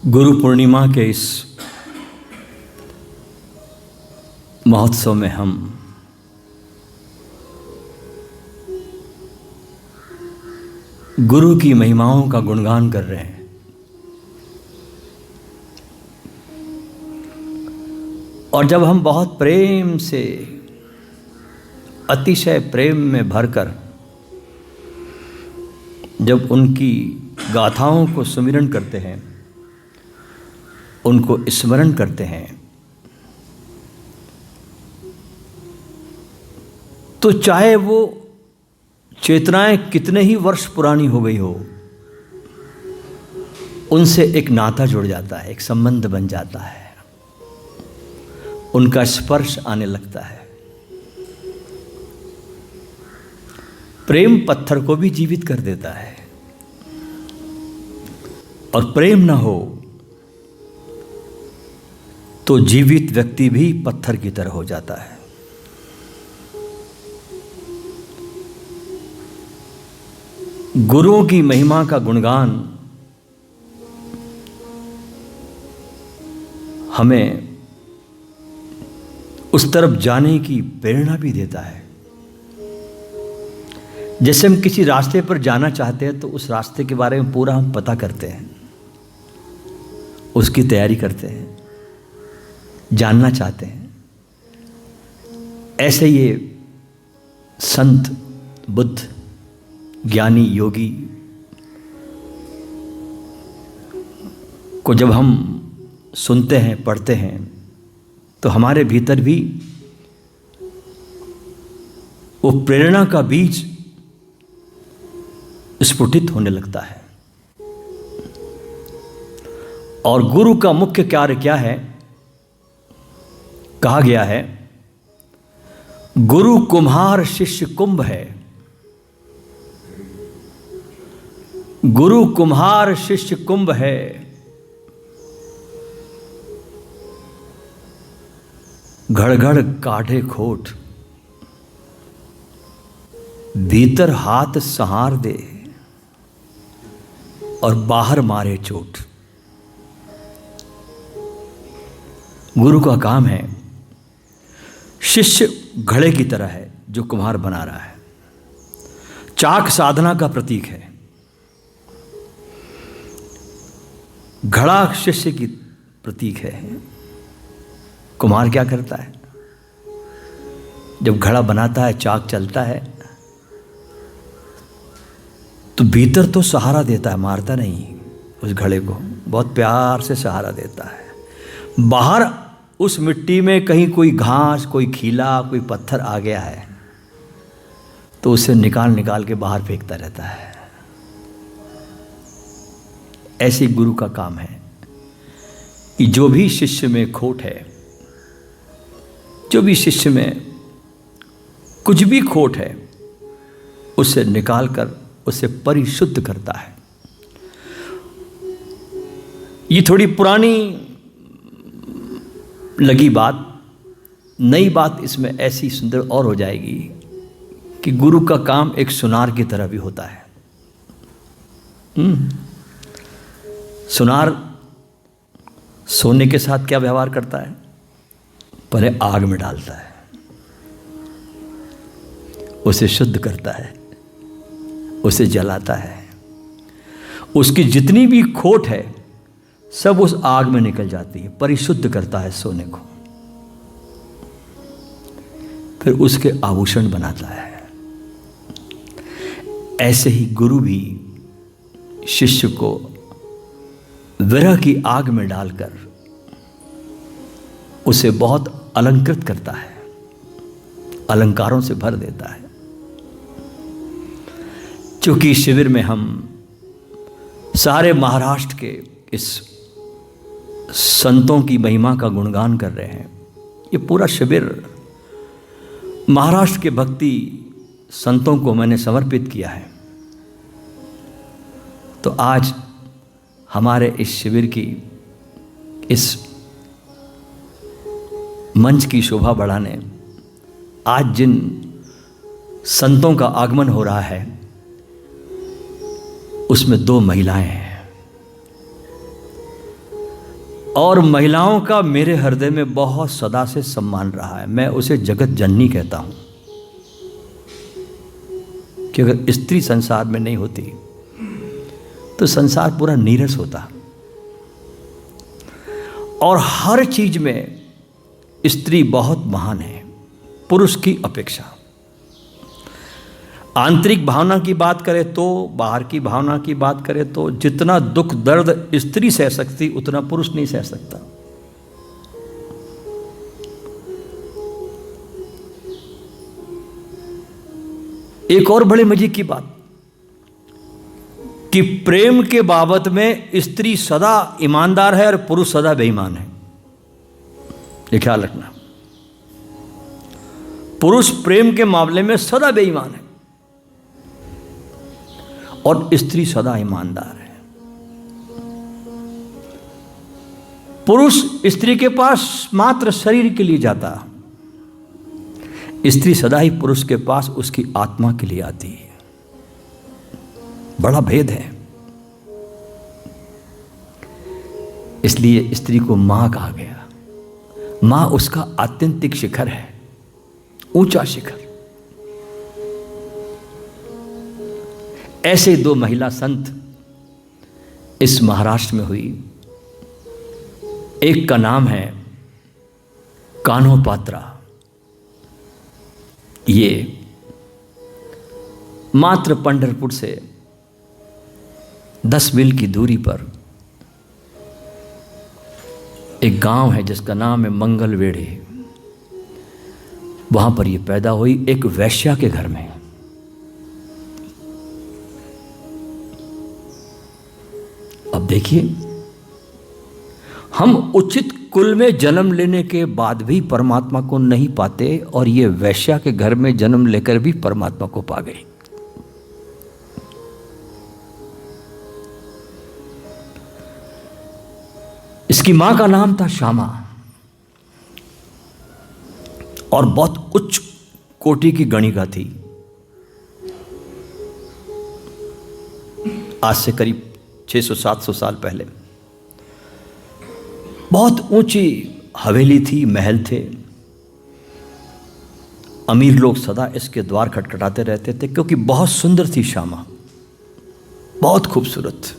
गुरु पूर्णिमा के इस महोत्सव में हम गुरु की महिमाओं का गुणगान कर रहे हैं। और जब हम बहुत प्रेम से, अतिशय प्रेम में भरकर जब उनकी गाथाओं को सुमिरन करते हैं, उनको स्मरण करते हैं, तो चाहे वो चेतनाएं कितने ही वर्ष पुरानी हो गई हो, उनसे एक नाता जुड़ जाता है, एक संबंध बन जाता है, उनका स्पर्श आने लगता है। प्रेम पत्थर को भी जीवित कर देता है, और प्रेम ना हो तो जीवित व्यक्ति भी पत्थर की तरह हो जाता है। गुरुओं की महिमा का गुणगान हमें उस तरफ जाने की प्रेरणा भी देता है। जैसे हम किसी रास्ते पर जाना चाहते हैं तो उस रास्ते के बारे में पूरा हम पता करते हैं, उसकी तैयारी करते हैं, जानना चाहते हैं। ऐसे ये संत, बुद्ध, ज्ञानी, योगी को जब हम सुनते हैं, पढ़ते हैं, तो हमारे भीतर भी वो प्रेरणा का बीज स्फुटित होने लगता है। और गुरु का मुख्य कार्य क्या है? कहा गया है, गुरु कुम्हार शिष्य कुंभ है। गुरु कुम्हार शिष्य कुंभ है। घड़-घड़ काढ़े खोट, भीतर हाथ संहार दे और बाहर मारे चोट। गुरु का काम है, शिष्य घड़े की तरह है जो कुम्हार बना रहा है। चाक साधना का प्रतीक है। घड़ा शिष्य की प्रतीक है। कुम्हार क्या करता है? जब घड़ा बनाता है, चाक चलता है, तो भीतर तो सहारा देता है, मारता नहीं उस घड़े को, बहुत प्यार से सहारा देता है। बाहर उस मिट्टी में कहीं कोई घास, कोई खीला, कोई पत्थर आ गया है तो उसे निकाल निकाल के बाहर फेंकता रहता है। ऐसे गुरु का काम है कि जो भी शिष्य में खोट है, जो भी शिष्य में कुछ भी खोट है, उसे निकाल कर उसे परिशुद्ध करता है। ये थोड़ी पुरानी लगी बात, नई बात इसमें ऐसी सुंदर और हो जाएगी कि गुरु का काम एक सुनार की तरह भी होता है। सुनार सोने के साथ क्या व्यवहार करता है? पहले आग में डालता है, उसे शुद्ध करता है, उसे जलाता है। उसकी जितनी भी खोट है सब उस आग में निकल जाती है, परिशुद्ध करता है सोने को, फिर उसके आभूषण बनाता है। ऐसे ही गुरु भी शिष्य को विरह की आग में डालकर उसे बहुत अलंकृत करता है, अलंकारों से भर देता है। चूंकि शिविर में हम सारे महाराष्ट्र के इस संतों की महिमा का गुणगान कर रहे हैं, ये पूरा शिविर महाराष्ट्र के भक्ति संतों को मैंने समर्पित किया है। तो आज हमारे इस शिविर की, इस मंच की शोभा बढ़ाने आज जिन संतों का आगमन हो रहा है उसमें 2 महिलाएं हैं। और महिलाओं का मेरे हृदय में बहुत सदा से सम्मान रहा है। मैं उसे जगत जननी कहता हूं कि अगर स्त्री संसार में नहीं होती तो संसार पूरा नीरस होता। और हर चीज में स्त्री बहुत महान है पुरुष की अपेक्षा। आंतरिक भावना की बात करें तो, बाहर की भावना की बात करें तो, जितना दुख दर्द स्त्री सह सकती उतना पुरुष नहीं सह सकता। एक और बड़े मजे की बात कि प्रेम के बाबत में स्त्री सदा ईमानदार है और पुरुष सदा बेईमान है। ये ख्याल रखना, पुरुष प्रेम के मामले में सदा बेईमान है और स्त्री सदा ईमानदार है। पुरुष स्त्री के पास मात्र शरीर के लिए जाता, स्त्री सदा ही पुरुष के पास उसकी आत्मा के लिए आती है। बड़ा भेद है। इसलिए स्त्री को मां कहा गया। मां उसका आत्यंतिक शिखर है, ऊंचा शिखर। ऐसे दो महिला संत इस महाराष्ट्र में हुई। एक का नाम है कान्होपात्रा। ये मात्र पंढरपुर से 10 मील की दूरी पर एक गांव है जिसका नाम है मंगलवेढ़े। वहां पर ये पैदा हुई एक वैश्या के घर में। अब देखिए, हम उचित कुल में जन्म लेने के बाद भी परमात्मा को नहीं पाते और ये वैश्या के घर में जन्म लेकर भी परमात्मा को पा गई। इसकी मां का नाम था श्यामा और बहुत उच्च कोटि की गणिका थी। आज से करीब 600-700 साल पहले बहुत ऊंची हवेली थी, महल थे। अमीर लोग सदा इसके द्वार खटखटाते रहते थे क्योंकि बहुत सुंदर थी श्यामा, बहुत खूबसूरत।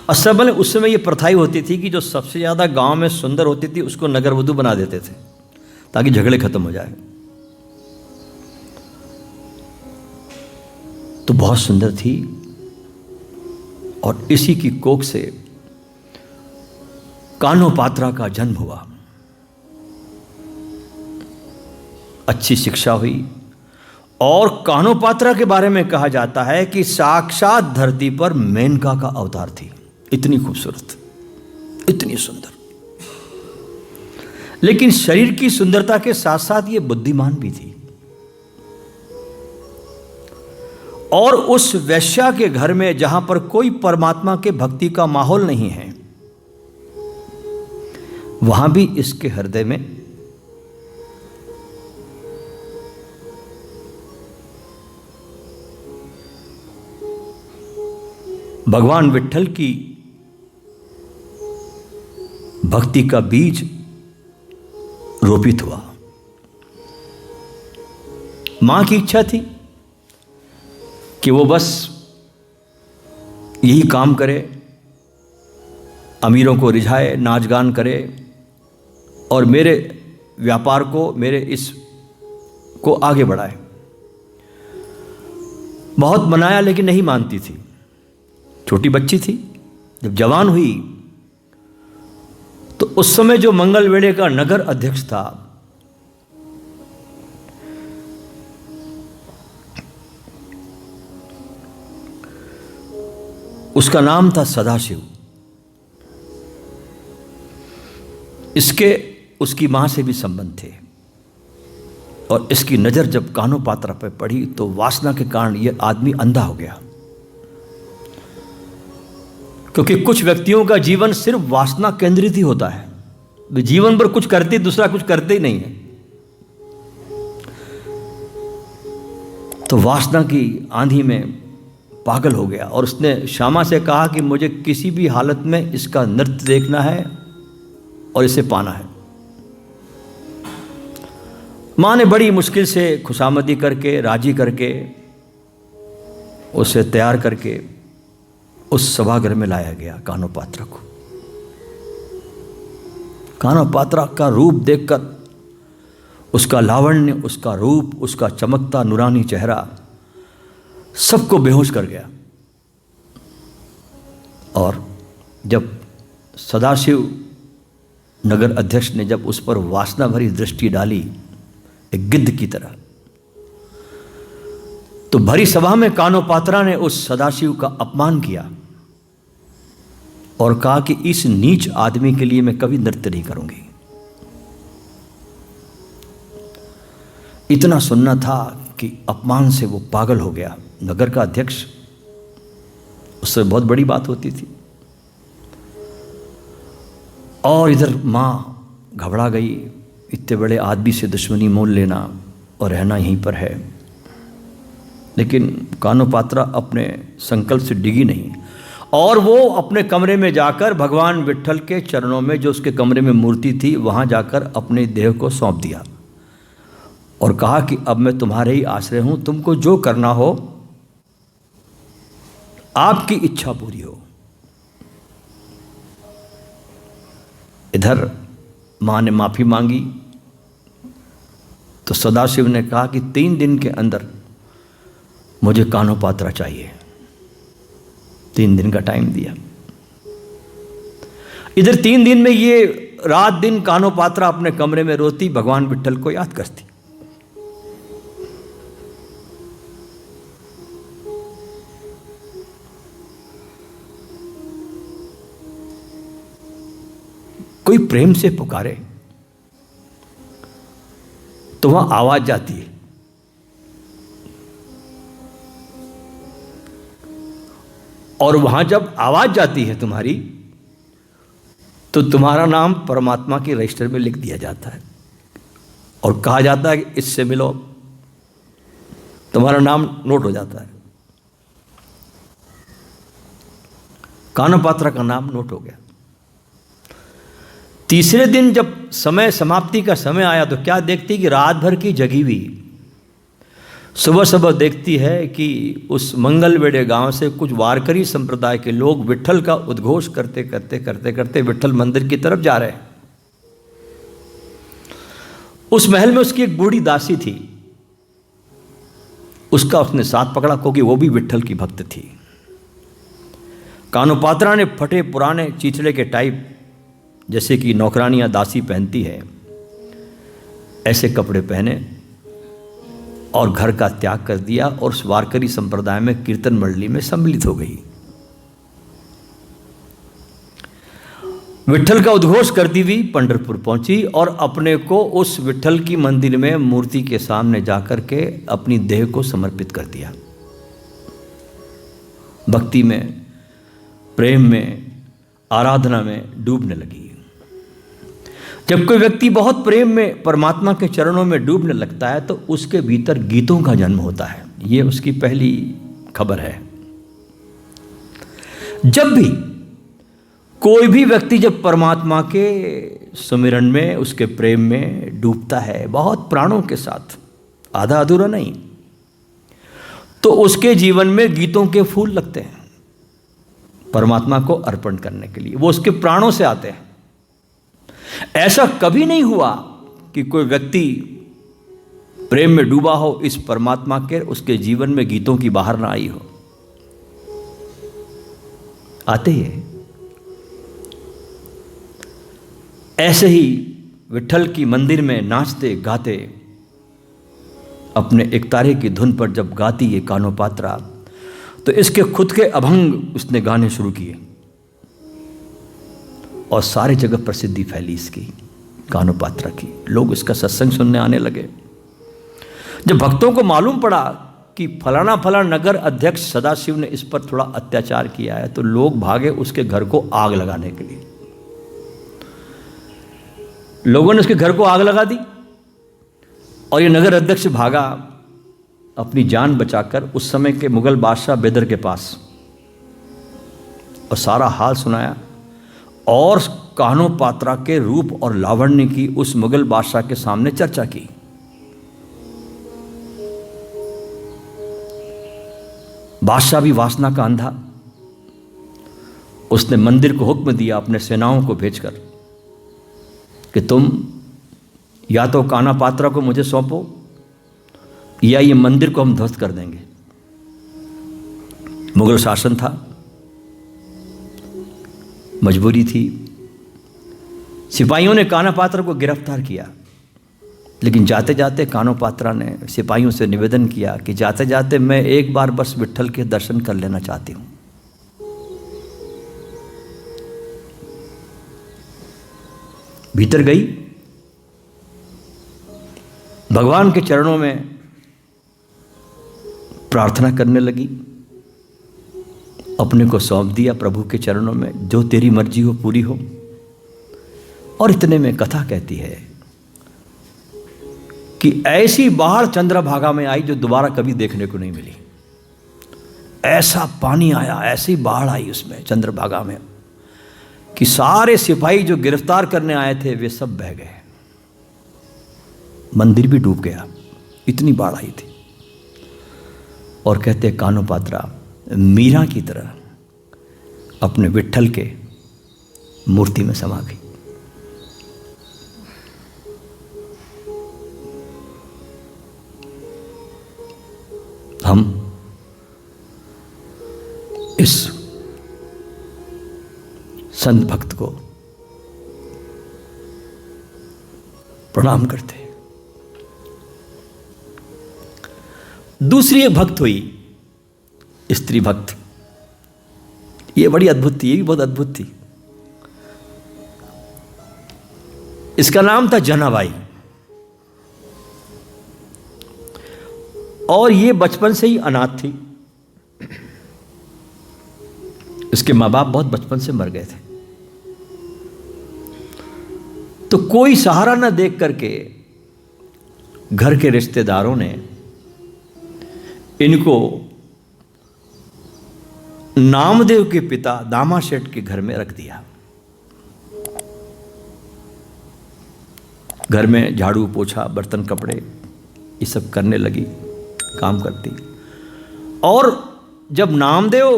असल में उस समय ये प्रथाई होती थी कि जो सबसे ज़्यादा गांव में सुंदर होती थी उसको नगर वधू बना देते थे ताकि झगड़े खत्म हो जाए। तो बहुत सुंदर थी और इसी की कोख से कान्होपात्रा का जन्म हुआ। अच्छी शिक्षा हुई और कान्होपात्रा के बारे में कहा जाता है कि साक्षात धरती पर मेनका का अवतार थी। इतनी खूबसूरत, इतनी सुंदर, लेकिन शरीर की सुंदरता के साथ साथ ये बुद्धिमान भी थी। और उस वैश्या के घर में जहां पर कोई परमात्मा के भक्ति का माहौल नहीं है, वहां भी इसके हृदय में भगवान विट्ठल की भक्ति का बीज रोपित हुआ। मां की इच्छा थी कि वो बस यही काम करे, अमीरों को रिझाए, नाच गान करे और मेरे व्यापार को, मेरे इस को आगे बढ़ाए। बहुत मनाया लेकिन नहीं मानती थी। छोटी बच्ची थी। जब जवान हुई तो उस समय जो मंगलवेढ़े का नगर अध्यक्ष था, उसका नाम था सदाशिव। इसके उसकी मां से भी संबंध थे और इसकी नजर जब कान्होपात्रा पर पड़ी तो वासना के कारण यह आदमी अंधा हो गया। क्योंकि कुछ व्यक्तियों का जीवन सिर्फ वासना केंद्रित ही होता है। वे जीवन भर कुछ करते, दूसरा कुछ करते ही नहीं है। तो वासना की आंधी में पागल हो गया और उसने श्यामा से कहा कि मुझे किसी भी हालत में इसका नृत्य देखना है और इसे पाना है। माँ ने बड़ी मुश्किल से खुशामदी करके, राजी करके, उसे तैयार करके उस सभागृह में लाया गया कानोपात्रा को। कानोपात्रा का रूप देखकर, उसका लावण्य, उसका रूप, उसका चमकता नूरानी चेहरा सबको बेहोश कर गया। और जब सदाशिव नगर अध्यक्ष ने जब उस पर वासना भरी दृष्टि डाली एक गिद्ध की तरह, तो भरी सभा में कानोपात्रा ने उस सदाशिव का अपमान किया और कहा कि इस नीच आदमी के लिए मैं कभी नृत्य नहीं करूंगी। इतना सुनना था कि अपमान से वो पागल हो गया। नगर का अध्यक्ष, उससे बहुत बड़ी बात होती थी। और इधर माँ घबरा गई, इतने बड़े आदमी से दुश्मनी मोल लेना और रहना यहीं पर है। लेकिन कानोपात्रा अपने संकल्प से डिगी नहीं और वो अपने कमरे में जाकर भगवान विट्ठल के चरणों में, जो उसके कमरे में मूर्ति थी, वहाँ जाकर अपने देह को सौंप दिया और कहा कि अब मैं तुम्हारे ही आश्रय हूँ, तुमको जो करना हो, आपकी इच्छा पूरी हो। इधर माँ ने माफ़ी मांगी तो सदाशिव ने कहा कि 3 दिन के अंदर मुझे कानोपात्रा चाहिए। 3 दिन का टाइम दिया। इधर 3 दिन में ये रात दिन कानोपात्रा अपने कमरे में रोती, भगवान विट्ठल को याद करती। कोई प्रेम से पुकारे तो वहां आवाज जाती है। और वहां जब आवाज जाती है तुम्हारी, तो तुम्हारा नाम परमात्मा के रजिस्टर में लिख दिया जाता है और कहा जाता है कि इससे मिलो, तुम्हारा नाम नोट हो जाता है। कानोपात्रा का नाम नोट हो गया। तीसरे दिन जब समय समाप्ति का समय आया तो क्या देखती कि रात भर की जगी हुई, सुबह सुबह देखती है कि उस मंगलवेड़े गांव से कुछ वारकरी संप्रदाय के लोग विट्ठल का उद्घोष करते करते करते करते विट्ठल मंदिर की तरफ जा रहे हैं। उस महल में उसकी एक बूढ़ी दासी थी, उसका उसने साथ पकड़ा क्योंकि वो भी विट्ठल की भक्त थी। कानोपात्रा ने फटे पुराने चीथड़े के टाइप, जैसे कि नौकरानियां दासी पहनती है, ऐसे कपड़े पहने और घर का त्याग कर दिया और उस वारकरी संप्रदाय में कीर्तन मंडली में सम्मिलित हो गई। विट्ठल का उद्घोष करती हुई पंढरपुर पहुंची और अपने को उस विट्ठल की मंदिर में मूर्ति के सामने जाकर के अपनी देह को समर्पित कर दिया। भक्ति में, प्रेम में, आराधना में डूबने लगी। जब कोई व्यक्ति बहुत प्रेम में परमात्मा के चरणों में डूबने लगता है तो उसके भीतर गीतों का जन्म होता है। ये उसकी पहली खबर है। जब भी कोई भी व्यक्ति जब परमात्मा के सुमिरन में, उसके प्रेम में डूबता है बहुत प्राणों के साथ, आधा अधूरा नहीं, तो उसके जीवन में गीतों के फूल लगते हैं परमात्मा को अर्पण करने के लिए। वो उसके प्राणों से आते हैं। ऐसा कभी नहीं हुआ कि कोई व्यक्ति प्रेम में डूबा हो इस परमात्मा के, उसके जीवन में गीतों की बाहर ना आई हो। आते ही है। ऐसे ही विट्ठल की मंदिर में नाचते गाते अपने एक तारे की धुन पर जब गाती ये कानोपात्रा, तो इसके खुद के अभंग उसने गाने शुरू किए और सारे जगह प्रसिद्धि फैली इसकी, कानोपात्रा की। लोग इसका सत्संग सुनने आने लगे। जब भक्तों को मालूम पड़ा कि फलाना फलाना नगर अध्यक्ष सदाशिव ने इस पर थोड़ा अत्याचार किया है, तो लोग भागे उसके घर को आग लगाने के लिए। लोगों ने उसके घर को आग लगा दी और ये नगर अध्यक्ष भागा अपनी जान बचाकर उस समय के मुगल बादशाह बेदर के पास और सारा हाल सुनाया और कान्हो पात्रा के रूप और लावण्य की उस मुगल बादशाह के सामने चर्चा की। बादशाह भी वासना का अंधा, उसने मंदिर को हुक्म दिया अपने सेनाओं को भेजकर कि तुम या तो कान्हा पात्रा को मुझे सौंपो या ये मंदिर को हम ध्वस्त कर देंगे। मुगल शासन था, मजबूरी थी। सिपाहियों ने कान्हा पात्रा को गिरफ्तार किया, लेकिन जाते जाते कान्हा पात्रा ने सिपाहियों से निवेदन किया कि जाते जाते मैं एक बार बस विट्ठल के दर्शन कर लेना चाहती हूं। भीतर गई, भगवान के चरणों में प्रार्थना करने लगी, अपने को सौंप दिया प्रभु के चरणों में, जो तेरी मर्जी हो पूरी हो। और इतने में कथा कहती है कि ऐसी बाढ़ चंद्रभागा में आई जो दोबारा कभी देखने को नहीं मिली। ऐसा पानी आया, ऐसी बाढ़ आई उसमें चंद्रभागा में कि सारे सिपाही जो गिरफ्तार करने आए थे वे सब बह गए, मंदिर भी डूब गया, इतनी बाढ़ आई थी। और कहते कान्हा पात्रा मीरा की तरह अपने विट्ठल के मूर्ति में समा गई। हम इस संत भक्त को प्रणाम करते हैं। दूसरी एक भक्त हुई, स्त्री भक्त, ये बड़ी अद्भुत थी, ये भी बहुत अद्भुत थी। इसका नाम था जनाबाई, और ये बचपन से ही अनाथ थी। इसके माँ बाप बहुत बचपन से मर गए थे, तो कोई सहारा न देख करके घर के रिश्तेदारों ने इनको नामदेव के पिता दामा सेठ के घर में रख दिया। घर में झाड़ू पोछा बर्तन कपड़े ये सब करने लगी, काम करती। और जब नामदेव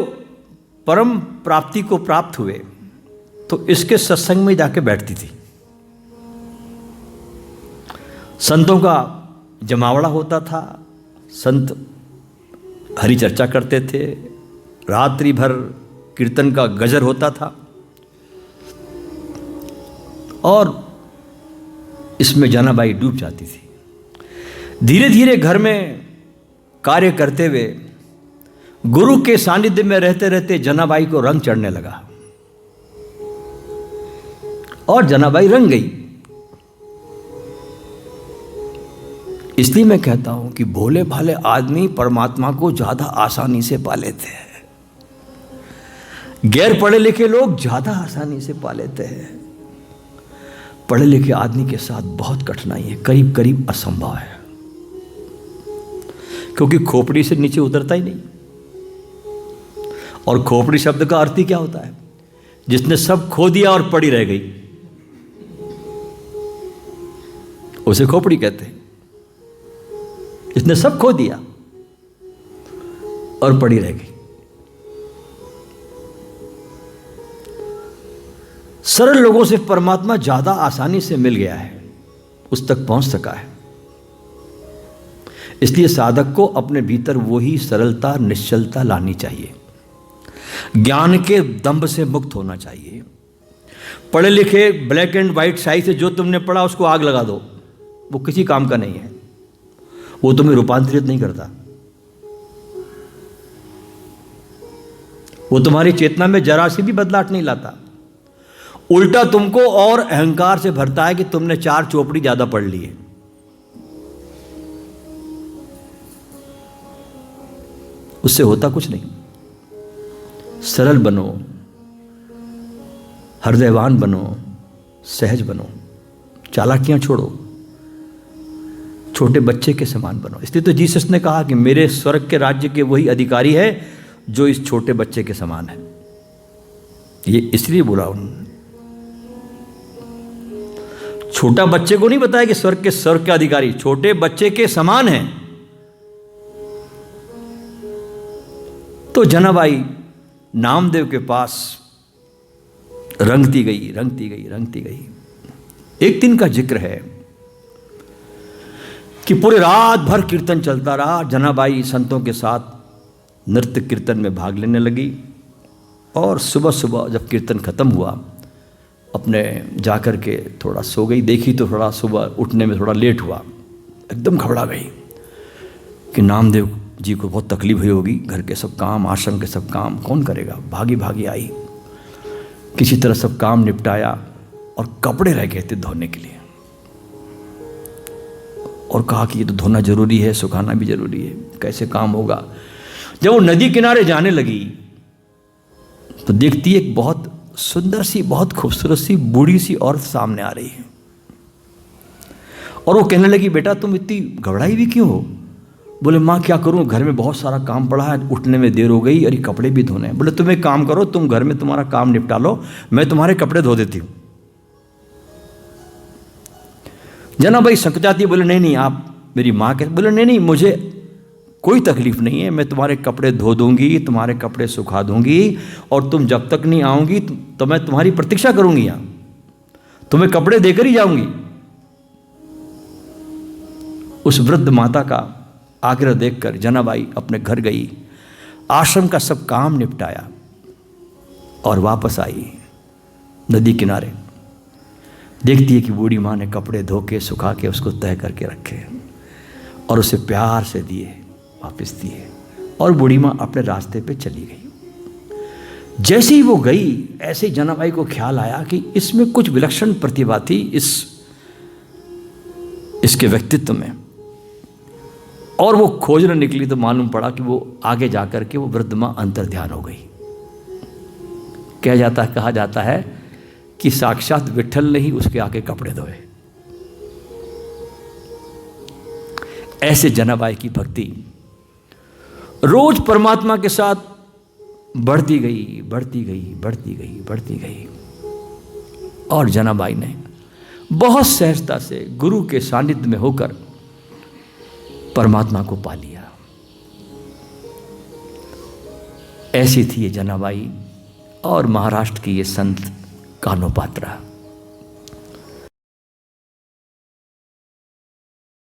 परम प्राप्ति को प्राप्त हुए तो इसके सत्संग में जाके बैठती थी। संतों का जमावड़ा होता था, संत हरि चर्चा करते थे, रात्रि भर कीर्तन का गजर होता था, और इसमें जनाबाई डूब जाती थी। धीरे धीरे घर में कार्य करते हुए गुरु के सानिध्य में रहते रहते जनाबाई को रंग चढ़ने लगा और जनाबाई रंग गई। इसलिए मैं कहता हूं कि भोले भाले आदमी परमात्मा को ज्यादा आसानी से पा लेते हैं, गैर पढ़े लिखे लोग ज्यादा आसानी से पा लेते हैं। पढ़े लिखे आदमी के साथ बहुत कठिनाई है, करीब करीब असंभव है, क्योंकि खोपड़ी से नीचे उतरता ही नहीं। और खोपड़ी शब्द का अर्थ ही क्या होता है? जिसने सब खो दिया और पड़ी रह गई, उसे खोपड़ी कहते हैं। जिसने सब खो दिया और पड़ी रह गई। सरल लोगों से परमात्मा ज्यादा आसानी से मिल गया है, उस तक पहुंच सका है। इसलिए साधक को अपने भीतर वही सरलता निश्चलता लानी चाहिए, ज्ञान के दंभ से मुक्त होना चाहिए। पढ़े लिखे ब्लैक एंड व्हाइट स्याही से जो तुमने पढ़ा उसको आग लगा दो, वो किसी काम का नहीं है, वो तुम्हें रूपांतरित नहीं करता, वो तुम्हारी चेतना में जरा सी भी बदलाव नहीं लाता। उल्टा तुमको और अहंकार से भरता है कि तुमने 4 चौपड़ी ज्यादा पढ़ ली है। उससे होता कुछ नहीं। सरल बनो, हृदयवान बनो, सहज बनो, चालाकियां छोड़ो, छोटे बच्चे के समान बनो। इसलिए तो जीसस ने कहा कि मेरे स्वर्ग के राज्य के वही अधिकारी है जो इस छोटे बच्चे के समान है। ये इसलिए बोला उन्होंने छोटा बच्चे को नहीं बताया कि स्वर्ग के अधिकारी, छोटे बच्चे के समान हैं। तो जनाबाई नामदेव के पास रंगती गई, रंगती गई, रंगती गई। एक दिन का जिक्र है कि पूरे रात भर कीर्तन चलता रहा। जनाबाई संतों के साथ नृत्य कीर्तन में भाग लेने लगी और सुबह सुबह जब कीर्तन खत्म हुआ, अपने जाकर के थोड़ा सो गई। देखी तो थोड़ा सुबह उठने में थोड़ा लेट हुआ, एकदम घबरा गई कि नामदेव जी को बहुत तकलीफ हुई होगी, घर के सब काम, आश्रम के सब काम कौन करेगा। भागी भागी आई, किसी तरह सब काम निपटाया और कपड़े रह गए थे धोने के लिए, और कहा कि ये तो धोना जरूरी है, सुखाना भी जरूरी है, कैसे काम होगा। जब वो नदी किनारे जाने लगी तो देखती एक बहुत सुंदर सी, बहुत खूबसूरत सी बूढ़ी सी औरत सामने आ रही है, और वो कहने लगी, बेटा तुम इतनी घबराई भी क्यों हो। बोले, माँ क्या करूँ, घर में बहुत सारा काम पड़ा है, उठने में देर हो गई और ये कपड़े भी धोने हैं। बोले, तुम एक काम करो, तुम घर में तुम्हारा काम निपटा लो, मैं तुम्हारे कपड़े धो देती हूँ। जनाबाई संकचाती, बोले नहीं नहीं, आप मेरी माँ के। बोले नहीं नहीं, मुझे कोई तकलीफ नहीं है, मैं तुम्हारे कपड़े धो दूंगी, तुम्हारे कपड़े सुखा दूंगी, और तुम जब तक नहीं आओगी तो मैं तुम्हारी प्रतीक्षा करूंगी, यहाँ तुम्हें कपड़े देकर ही जाऊंगी। उस वृद्ध माता का आग्रह देखकर जनाबाई अपने घर गई, आश्रम का सब काम निपटाया और वापस आई। नदी किनारे देखती है कि बूढ़ी माँ ने कपड़े धो के सुखा के उसको तह करके रखे और उसे प्यार से दिए, वापस दिए, और बूढ़ी माँ अपने रास्ते पे चली गई। जैसे ही वो गई, ऐसे ही जनाबाई को ख्याल आया कि इसमें कुछ विलक्षण प्रतिभा थी इसके व्यक्तित्व में, और वो खोजने निकली तो मालूम पड़ा कि वो आगे जाकर के वो वृद्ध माँ अंतर्ध्यान हो गई। कहा जाता है कि साक्षात विट्ठल ने ही उसके आगे कपड़े धोए। ऐसे जनाबाई की भक्ति रोज परमात्मा के साथ बढ़ती गई, बढ़ती गई, बढ़ती गई, बढ़ती गई, और जनाबाई ने बहुत सहजता से गुरु के सानिध्य में होकर परमात्मा को पा लिया। ऐसी थी ये जनाबाई और महाराष्ट्र की ये संत कान्होपात्रा।